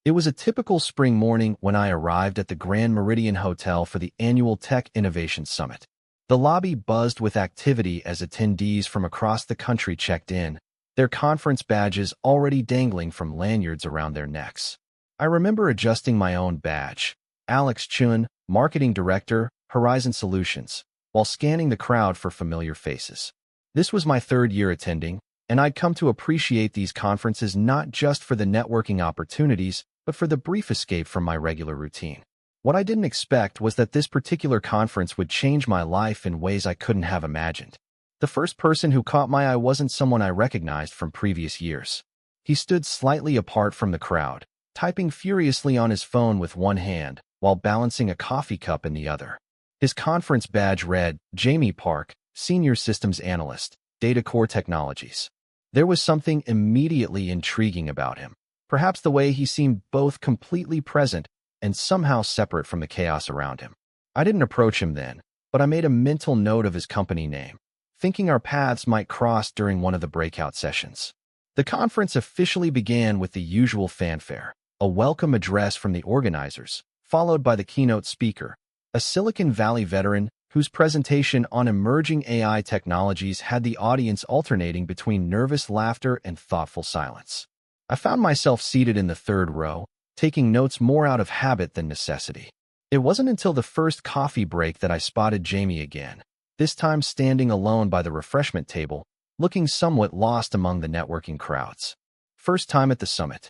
It was a typical spring morning when I arrived at the Grand Meridian Hotel for the annual Tech Innovation Summit. The lobby buzzed with activity as attendees from across the country checked in, their conference badges already dangling from lanyards around their necks. I remember adjusting my own badge, Alex Chun, Marketing Director, Horizon Solutions, while scanning the crowd for familiar faces. This was my third year attending, and I'd come to appreciate these conferences not just for the networking opportunities, but for the brief escape from my regular routine. What I didn't expect was that this particular conference would change my life in ways I couldn't have imagined. The first person who caught my eye wasn't someone I recognized from previous years. He stood slightly apart from the crowd, typing furiously on his phone with one hand while balancing a coffee cup in the other. His conference badge read, Jamie Park, Senior Systems Analyst, Data Core Technologies. There was something immediately intriguing about him. Perhaps the way he seemed both completely present and somehow separate from the chaos around him. I didn't approach him then, but I made a mental note of his company name, thinking our paths might cross during one of the breakout sessions. The conference officially began with the usual fanfare, a welcome address from the organizers, followed by the keynote speaker, a Silicon Valley veteran whose presentation on emerging AI technologies had the audience alternating between nervous laughter and thoughtful silence. I found myself seated in the third row, taking notes more out of habit than necessity. It wasn't until the first coffee break that I spotted Jamie again, this time standing alone by the refreshment table, looking somewhat lost among the networking crowds. First time at the summit?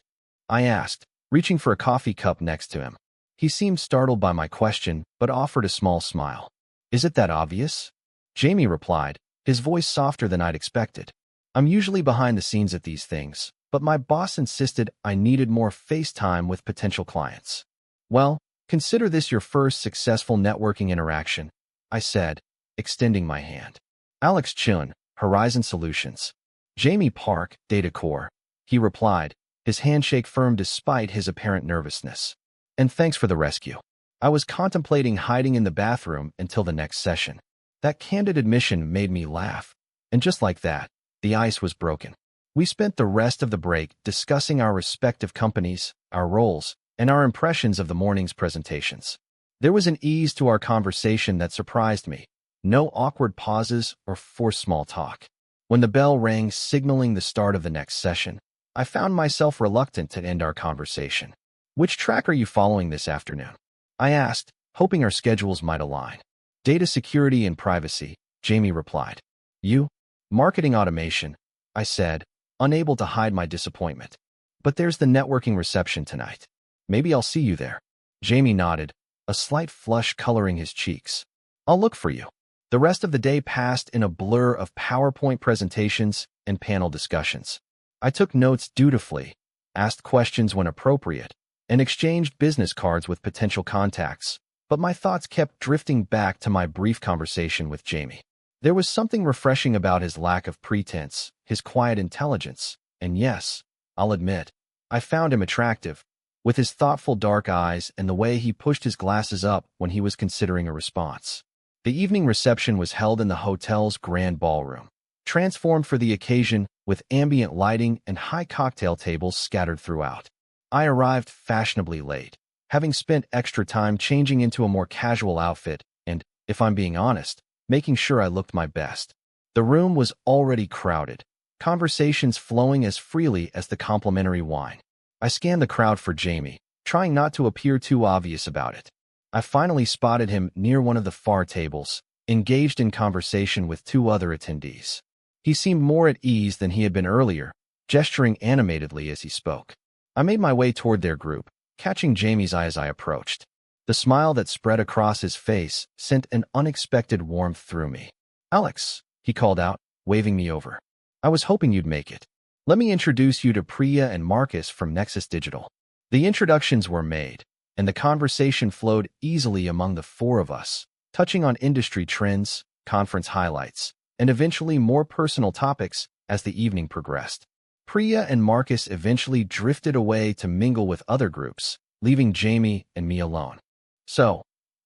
I asked, reaching for a coffee cup next to him. He seemed startled by my question, but offered a small smile. Is it that obvious? Jamie replied, his voice softer than I'd expected. I'm usually behind the scenes at these things, but my boss insisted I needed more face time with potential clients. Well, consider this your first successful networking interaction, I said, extending my hand. Alex Chun, Horizon Solutions. Jamie Park, Data Core, he replied, his handshake firm despite his apparent nervousness. And thanks for the rescue. I was contemplating hiding in the bathroom until the next session. That candid admission made me laugh. And just like that, the ice was broken. We spent the rest of the break discussing our respective companies, our roles, and our impressions of the morning's presentations. There was an ease to our conversation that surprised me. No awkward pauses or forced small talk. When the bell rang signaling the start of the next session, I found myself reluctant to end our conversation. Which track are you following this afternoon? I asked, hoping our schedules might align. Data security and privacy, Jamie replied. You? Marketing automation, I said, unable to hide my disappointment. But there's the networking reception tonight. Maybe I'll see you there. Jamie nodded, a slight flush coloring his cheeks. I'll look for you. The rest of the day passed in a blur of PowerPoint presentations and panel discussions. I took notes dutifully, asked questions when appropriate, and exchanged business cards with potential contacts, but my thoughts kept drifting back to my brief conversation with Jamie. There was something refreshing about his lack of pretense, his quiet intelligence, and yes, I'll admit, I found him attractive, with his thoughtful dark eyes and the way he pushed his glasses up when he was considering a response. The evening reception was held in the hotel's grand ballroom, transformed for the occasion with ambient lighting and high cocktail tables scattered throughout. I arrived fashionably late, having spent extra time changing into a more casual outfit and, if I'm being honest, making sure I looked my best. The room was already crowded, conversations flowing as freely as the complimentary wine. I scanned the crowd for Jamie, trying not to appear too obvious about it. I finally spotted him near one of the far tables, engaged in conversation with two other attendees. He seemed more at ease than he had been earlier, gesturing animatedly as he spoke. I made my way toward their group, catching Jamie's eye as I approached. The smile that spread across his face sent an unexpected warmth through me. Alex, he called out, waving me over. I was hoping you'd make it. Let me introduce you to Priya and Marcus from Nexus Digital. The introductions were made, and the conversation flowed easily among the four of us, touching on industry trends, conference highlights, and eventually more personal topics as the evening progressed. Priya and Marcus eventually drifted away to mingle with other groups, leaving Jamie and me alone. So,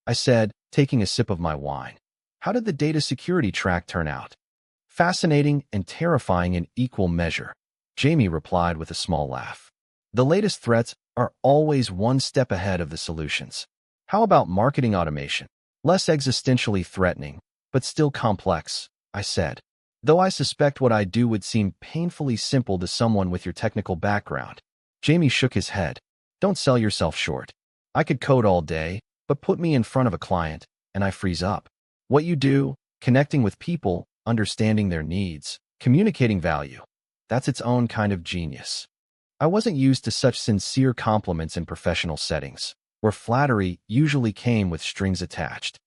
I said, taking a sip of my wine, how did the data security track turn out? Fascinating and terrifying in equal measure, Jamie replied with a small laugh. The latest threats are always one step ahead of the solutions. How about marketing automation? Less existentially threatening, but still complex, I said. Though I suspect what I do would seem painfully simple to someone with your technical background. Jamie shook his head. Don't sell yourself short. I could code all day, but put me in front of a client, and I freeze up. What you do, connecting with people, understanding their needs, communicating value, that's its own kind of genius. I wasn't used to such sincere compliments in professional settings, where flattery usually came with strings attached.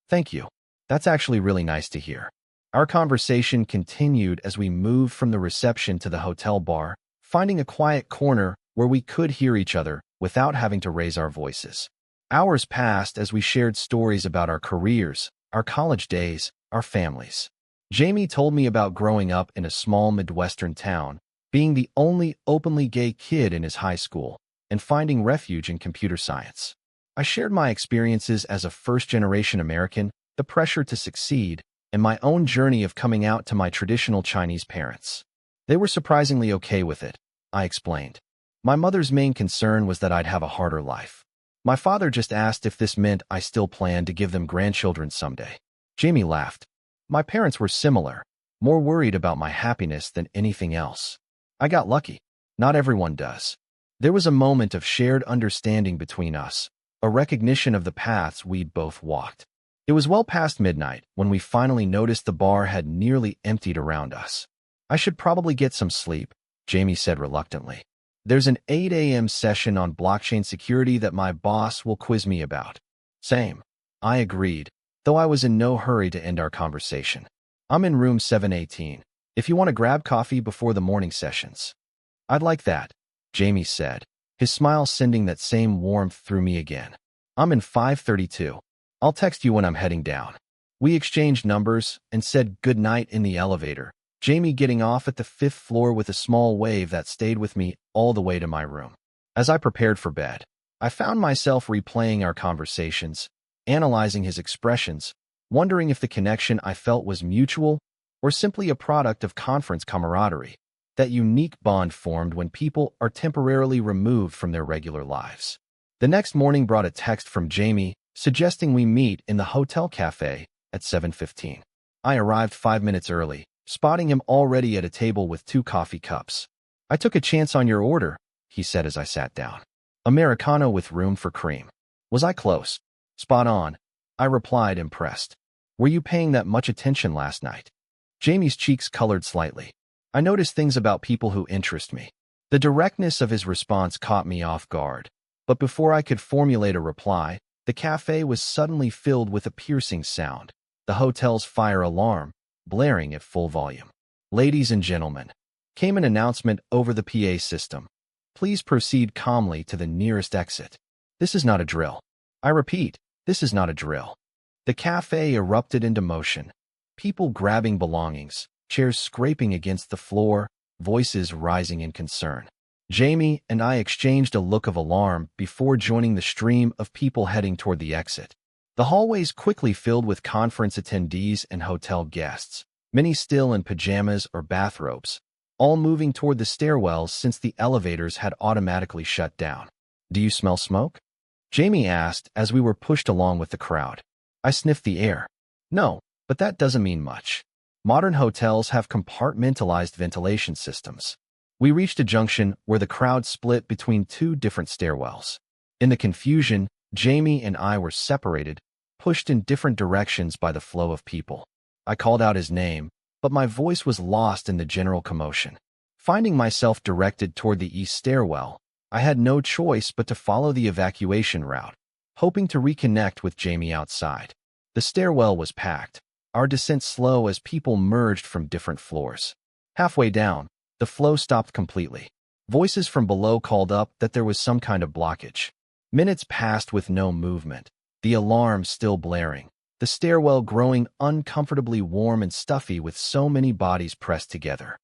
Thank you. That's actually really nice to hear. Our conversation continued as we moved from the reception to the hotel bar, finding a quiet corner where we could hear each other without having to raise our voices. Hours passed as we shared stories about our careers, our college days, our families. Jamie told me about growing up in a small Midwestern town, being the only openly gay kid in his high school, and finding refuge in computer science. I shared my experiences as a first-generation American, the pressure to succeed, and my own journey of coming out to my traditional Chinese parents. They were surprisingly okay with it, I explained. My mother's main concern was that I'd have a harder life. My father just asked if this meant I still planned to give them grandchildren someday. Jamie laughed. My parents were similar, more worried about my happiness than anything else. I got lucky. Not everyone does. There was a moment of shared understanding between us, a recognition of the paths we'd both walked. It was well past midnight when we finally noticed the bar had nearly emptied around us. I should probably get some sleep, Jamie said reluctantly. There's an 8 a.m. session on blockchain security that my boss will quiz me about. Same. I agreed, though I was in no hurry to end our conversation. I'm in room 718, if you want to grab coffee before the morning sessions. I'd like that, Jamie said, his smile sending that same warmth through me again. I'm in 532. I'll text you when I'm heading down. We exchanged numbers and said goodnight in the elevator, Jamie getting off at the 5th floor with a small wave that stayed with me all the way to my room. As I prepared for bed, I found myself replaying our conversations, analyzing his expressions, wondering if the connection I felt was mutual or simply a product of conference camaraderie, that unique bond formed when people are temporarily removed from their regular lives. The next morning brought a text from Jamie suggesting we meet in the hotel cafe at 7:15. I arrived 5 minutes early, spotting him already at a table with 2 coffee cups. I took a chance on your order, he said as I sat down. Americano with room for cream. Was I close? Spot on, I replied, impressed. Were you paying that much attention last night? Jamie's cheeks colored slightly. I noticed things about people who interest me. The directness of his response caught me off guard, but before I could formulate a reply, the cafe was suddenly filled with a piercing sound, the hotel's fire alarm, blaring at full volume. Ladies and gentlemen, came an announcement over the PA system. Please proceed calmly to the nearest exit. This is not a drill. I repeat, this is not a drill. The cafe erupted into motion. People grabbing belongings, chairs scraping against the floor, voices rising in concern. Jamie and I exchanged a look of alarm before joining the stream of people heading toward the exit. The hallways quickly filled with conference attendees and hotel guests, many still in pajamas or bathrobes, all moving toward the stairwells since the elevators had automatically shut down. Do you smell smoke? Jamie asked as we were pushed along with the crowd. I sniffed the air. No, but that doesn't mean much. Modern hotels have compartmentalized ventilation systems. We reached a junction where the crowd split between 2 different stairwells. In the confusion, Jamie and I were separated, pushed in different directions by the flow of people. I called out his name, but my voice was lost in the general commotion. Finding myself directed toward the east stairwell, I had no choice but to follow the evacuation route, hoping to reconnect with Jamie outside. The stairwell was packed, our descent slow as people merged from different floors. Halfway down, the flow stopped completely. Voices from below called up that there was some kind of blockage. Minutes passed with no movement, the alarm still blaring, the stairwell growing uncomfortably warm and stuffy with so many bodies pressed together.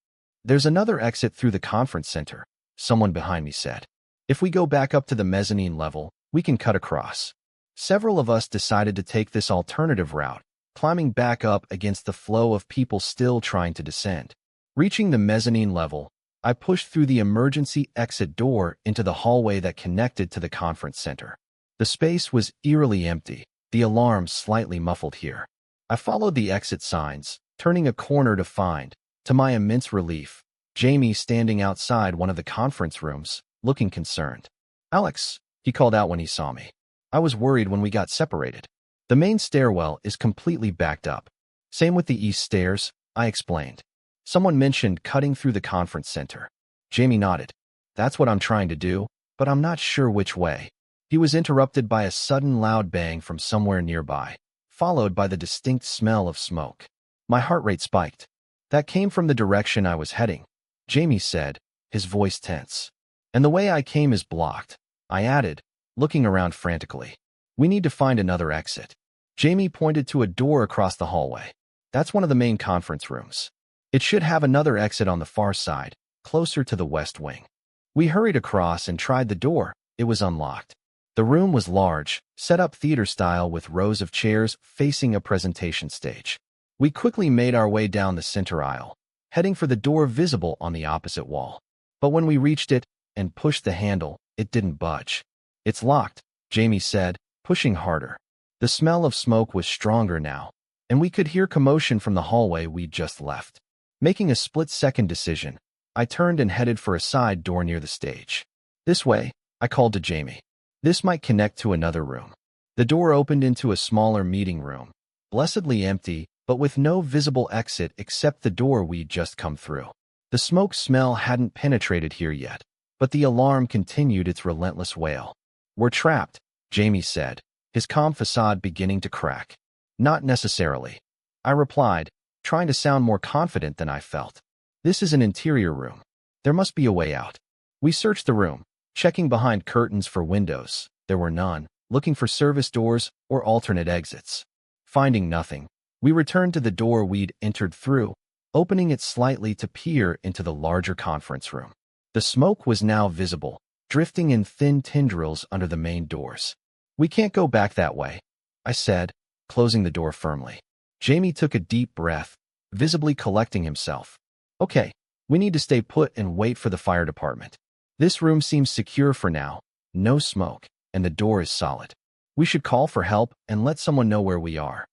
There's another exit through the conference center, someone behind me said. If we go back up to the mezzanine level, we can cut across. Several of us decided to take this alternative route, climbing back up against the flow of people still trying to descend. Reaching the mezzanine level, I pushed through the emergency exit door into the hallway that connected to the conference center. The space was eerily empty, the alarm slightly muffled here. I followed the exit signs, turning a corner to find, to my immense relief, Jamie standing outside one of the conference rooms, looking concerned. "Alex," he called out when he saw me. "I was worried when we got separated. The main stairwell is completely backed up. Same with the east stairs," I explained. "Someone mentioned cutting through the conference center." Jamie nodded. "That's what I'm trying to do, but I'm not sure which way." He was interrupted by a sudden loud bang from somewhere nearby, followed by the distinct smell of smoke. My heart rate spiked. "That came from the direction I was heading," Jamie said, his voice tense. "And the way I came is blocked," I added, looking around frantically. "We need to find another exit." Jamie pointed to a door across the hallway. "That's one of the main conference rooms. It should have another exit on the far side, closer to the west wing." We hurried across and tried the door. It was unlocked. The room was large, set up theater-style with rows of chairs facing a presentation stage. We quickly made our way down the center aisle, heading for the door visible on the opposite wall. But when we reached it and pushed the handle, it didn't budge. "It's locked," Jamie said, pushing harder. The smell of smoke was stronger now, and we could hear commotion from the hallway we'd just left. Making a split-second decision, I turned and headed for a side door near the stage. "This way," I called to Jamie. "This might connect to another room." The door opened into a smaller meeting room, blessedly empty, but with no visible exit except the door we'd just come through. The smoke smell hadn't penetrated here yet, but the alarm continued its relentless wail. "We're trapped," Jamie said, his calm facade beginning to crack. "Not necessarily," I replied, trying to sound more confident than I felt. "This is an interior room. There must be a way out." We searched the room, checking behind curtains for windows. There were none, looking for service doors or alternate exits. Finding nothing, we returned to the door we'd entered through, opening it slightly to peer into the larger conference room. The smoke was now visible, drifting in thin tendrils under the main doors. "We can't go back that way," I said, closing the door firmly. Jamie took a deep breath, visibly collecting himself. "Okay, we need to stay put and wait for the fire department. This room seems secure for now, no smoke, and the door is solid. We should call for help and let someone know where we are."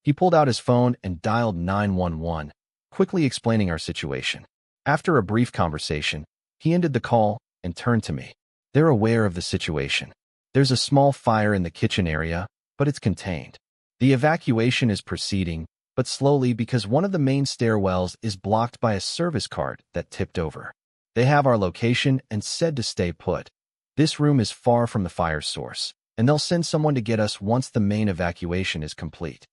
He pulled out his phone and dialed 911, quickly explaining our situation. After a brief conversation, he ended the call and turned to me. "They're aware of the situation. There's a small fire in the kitchen area, but it's contained. The evacuation is proceeding, but slowly because one of the main stairwells is blocked by a service cart that tipped over. They have our location and said to stay put. This room is far from the fire source, and they'll send someone to get us once the main evacuation is complete."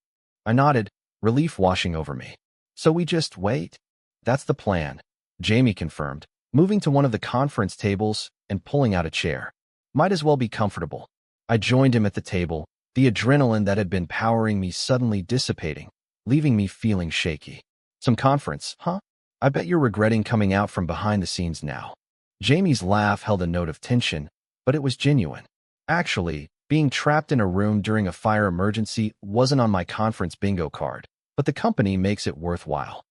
I nodded, relief washing over me. "So we just wait?" "That's the plan," Jamie confirmed, moving to one of the conference tables and pulling out a chair. "Might as well be comfortable." I joined him at the table, the adrenaline that had been powering me suddenly dissipating, leaving me feeling shaky. "Some conference, huh? I bet you're regretting coming out from behind the scenes now." Jamie's laugh held a note of tension, but it was genuine. "Actually, being trapped in a room during a fire emergency wasn't on my conference bingo card, but the company makes it worthwhile."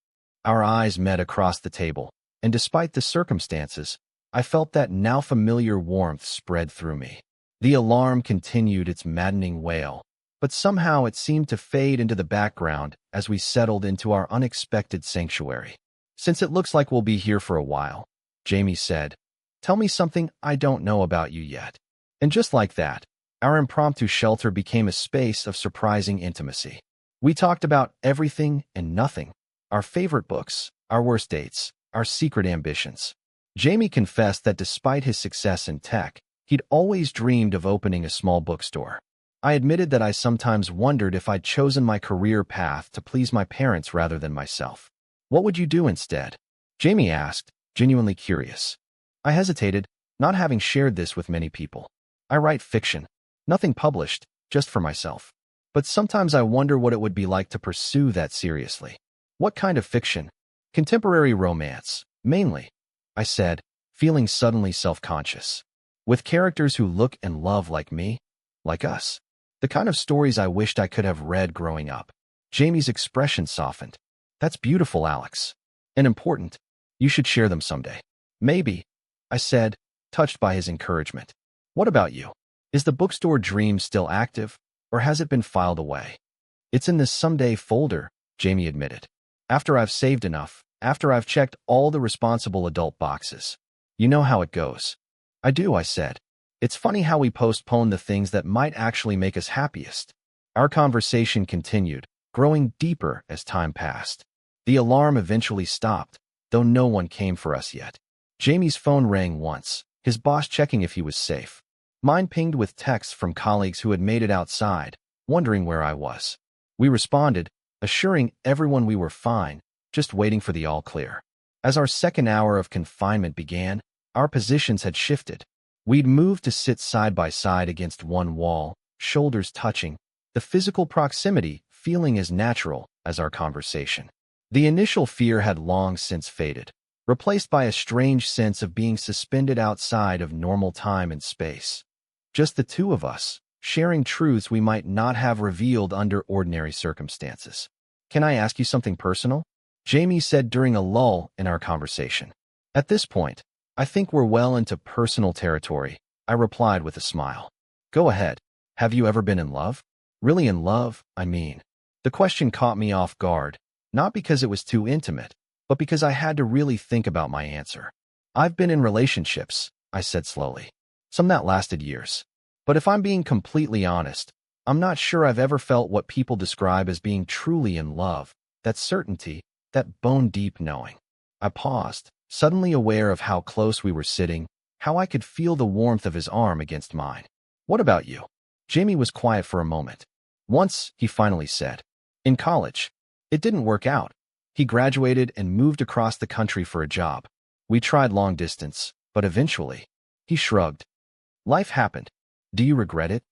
Our eyes met across the table, and despite the circumstances, I felt that now familiar warmth spread through me. The alarm continued its maddening wail, but somehow it seemed to fade into the background as we settled into our unexpected sanctuary. "Since it looks like we'll be here for a while," Jamie said, "tell me something I don't know about you yet." And just like that, our impromptu shelter became a space of surprising intimacy. We talked about everything and nothing, our favorite books, our worst dates, our secret ambitions. Jamie confessed that despite his success in tech, he'd always dreamed of opening a small bookstore. I admitted that I sometimes wondered if I'd chosen my career path to please my parents rather than myself. "What would you do instead?" Jamie asked, genuinely curious. I hesitated, not having shared this with many people. "I write fiction. Nothing published, just for myself. But sometimes I wonder what it would be like to pursue that seriously." "What kind of fiction?" "Contemporary romance, mainly," I said, feeling suddenly self-conscious. "With characters who look and love like me, like us. The kind of stories I wished I could have read growing up." Jamie's expression softened. "That's beautiful, Alex. And important. You should share them someday." Maybe, I said, touched by his encouragement. What about you? Is the bookstore dream still active, or has it been filed away? It's in this someday folder, Jamie admitted. After I've saved enough, after I've checked all the responsible adult boxes. You know how it goes. I do, I said. It's funny how we postpone the things that might actually make us happiest. Our conversation continued, growing deeper as time passed. The alarm eventually stopped, though no one came for us yet. Jamie's phone rang once, his boss checking if he was safe. Mine pinged with texts from colleagues who had made it outside, wondering where I was. We responded, assuring everyone we were fine, just waiting for the all-clear. As our second hour of confinement began, our positions had shifted. We'd moved to sit side by side against one wall, shoulders touching, the physical proximity feeling as natural as our conversation. The initial fear had long since faded, replaced by a strange sense of being suspended outside of normal time and space. Just the two of us, sharing truths we might not have revealed under ordinary circumstances. Can I ask you something personal? Jamie said during a lull in our conversation. At this point, I think we're well into personal territory, I replied with a smile. Go ahead. Have you ever been in love? Really in love, I mean. The question caught me off guard, not because it was too intimate, but because I had to really think about my answer. I've been in relationships, I said slowly. Some that lasted years. But if I'm being completely honest, I'm not sure I've ever felt what people describe as being truly in love, that certainty, that bone-deep knowing. I paused, suddenly aware of how close we were sitting, how I could feel the warmth of his arm against mine. What about you? Jamie was quiet for a moment. Once, he finally said. In college. It didn't work out. He graduated and moved across the country for a job. We tried long distance, but eventually, he shrugged. Life happened. Do you regret it?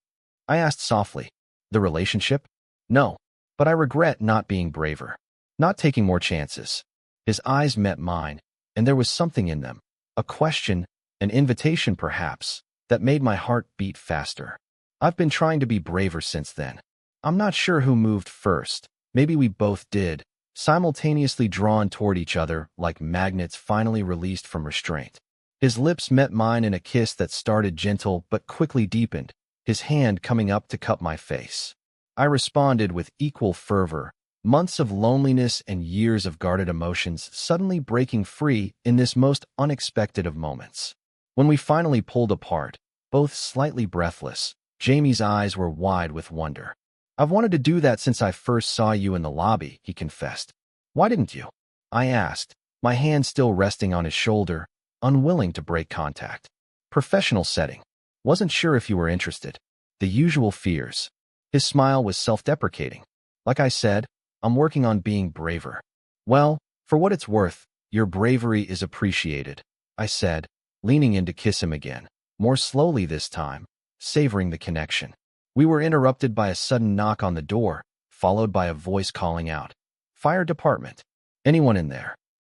I asked softly. The relationship? No, but I regret not being braver, not taking more chances. His eyes met mine, and there was something in them, a question, an invitation perhaps, that made my heart beat faster. I've been trying to be braver since then. I'm not sure who moved first. Maybe we both did, simultaneously drawn toward each other like magnets finally released from restraint. His lips met mine in a kiss that started gentle but quickly deepened, his hand coming up to cup my face. I responded with equal fervor, months of loneliness and years of guarded emotions suddenly breaking free in this most unexpected of moments. When we finally pulled apart, both slightly breathless, Jamie's eyes were wide with wonder. I've wanted to do that since I first saw you in the lobby, he confessed. Why didn't you? I asked, my hand still resting on his shoulder, unwilling to break contact. Professional setting. Wasn't sure if you were interested. The usual fears. His smile was self-deprecating. Like I said, I'm working on being braver. Well, for what it's worth, your bravery is appreciated, I said, leaning in to kiss him again, more slowly this time, savoring the connection. We were interrupted by a sudden knock on the door, followed by a voice calling out, Fire department. Anyone in there?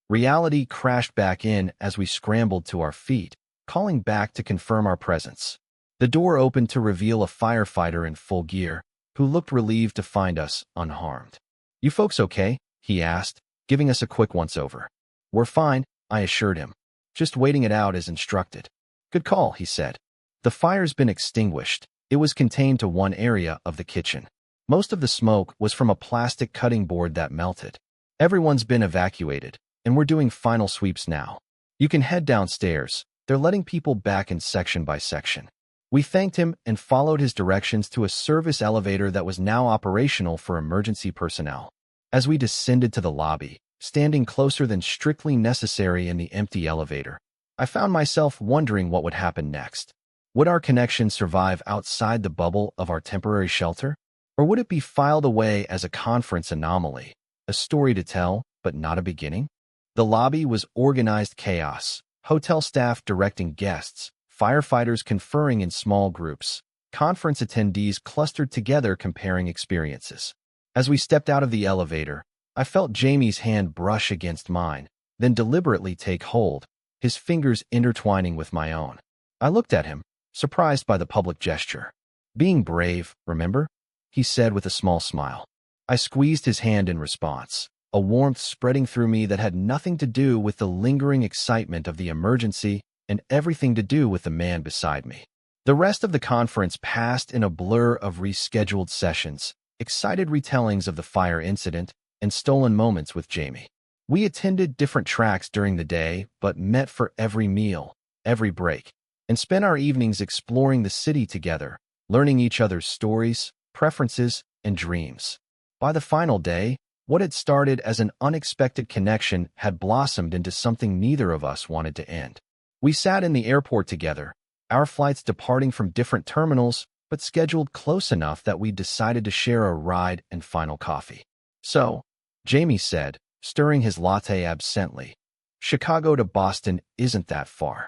Reality crashed back in as we scrambled to our feet, calling back to confirm our presence. The door opened to reveal a firefighter in full gear, who looked relieved to find us unharmed. You folks okay? He asked, giving us a quick once-over. We're fine, I assured him. Just waiting it out as instructed. Good call, he said. The fire's been extinguished. It was contained to one area of the kitchen. Most of the smoke was from a plastic cutting board that melted. Everyone's been evacuated, and we're doing final sweeps now. You can head downstairs. They're letting people back in section by section. We thanked him and followed his directions to a service elevator that was now operational for emergency personnel. As we descended to the lobby, standing closer than strictly necessary in the empty elevator, I found myself wondering what would happen next. Would our connection survive outside the bubble of our temporary shelter? Or would it be filed away as a conference anomaly, a story to tell, but not a beginning? The lobby was organized chaos, hotel staff directing guests, firefighters conferring in small groups, conference attendees clustered together comparing experiences. As we stepped out of the elevator, I felt Jamie's hand brush against mine, then deliberately take hold, his fingers intertwining with my own. I looked at him, surprised by the public gesture. Being brave, remember? He said with a small smile. I squeezed his hand in response, a warmth spreading through me that had nothing to do with the lingering excitement of the emergency and everything to do with the man beside me. The rest of the conference passed in a blur of rescheduled sessions, excited retellings of the fire incident, and stolen moments with Jamie. We attended different tracks during the day, but met for every meal, every break, and spent our evenings exploring the city together, learning each other's stories, preferences, and dreams. By the final day, what had started as an unexpected connection had blossomed into something neither of us wanted to end. We sat in the airport together, our flights departing from different terminals, but scheduled close enough that we decided to share a ride and final coffee. So, Jamie said, stirring his latte absently, Chicago to Boston isn't that far.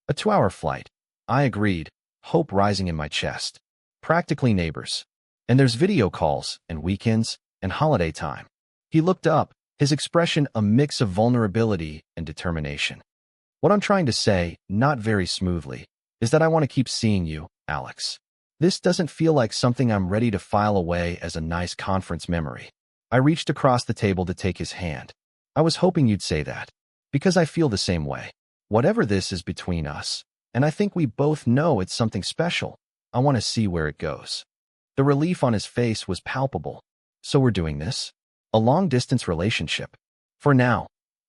A 2-hour flight. I agreed, hope rising in my chest. Practically neighbors. And there's video calls, and weekends, and holiday time. He looked up, his expression a mix of vulnerability and determination. What I'm trying to say, not very smoothly, is that I want to keep seeing you, Alex. This doesn't feel like something I'm ready to file away as a nice conference memory. I reached across the table to take his hand. I was hoping you'd say that, because I feel the same way. Whatever this is between us, and I think we both know it's something special, I want to see where it goes. The relief on his face was palpable. So we're doing this? A long-distance relationship. For now,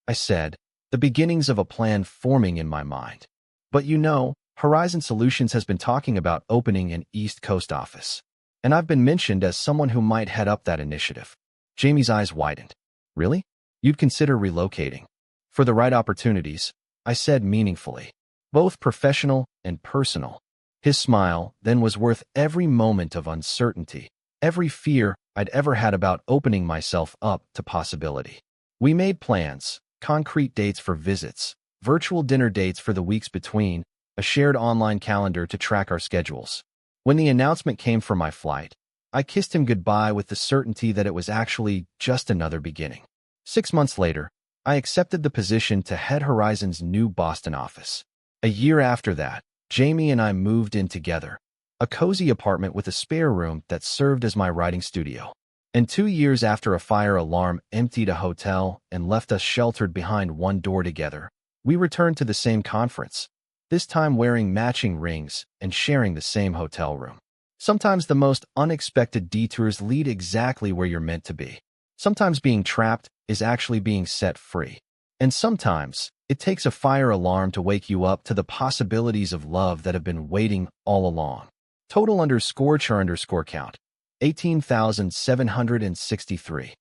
I said, the beginnings of a plan forming in my mind. But you know, Horizon Solutions has been talking about opening an East Coast office. And I've been mentioned as someone who might head up that initiative. Jamie's eyes widened. Really? You'd consider relocating? For the right opportunities, I said meaningfully. Both professional and personal. His smile then was worth every moment of uncertainty, every fear I'd ever had about opening myself up to possibility. We made plans, concrete dates for visits, virtual dinner dates for the weeks between, a shared online calendar to track our schedules. When the announcement came for my flight, I kissed him goodbye with the certainty that it was actually just another beginning. 6 months later, I accepted the position to head Horizon's new Boston office. A year after that, Jamie and I moved in together, a cozy apartment with a spare room that served as my writing studio. And 2 years after a fire alarm emptied a hotel and left us sheltered behind one door together, we returned to the same conference, this time wearing matching rings and sharing the same hotel room. Sometimes the most unexpected detours lead exactly where you're meant to be. Sometimes being trapped is actually being set free. And sometimes it takes a fire alarm to wake you up to the possibilities of love that have been waiting all along. Total _char_count, 18,763.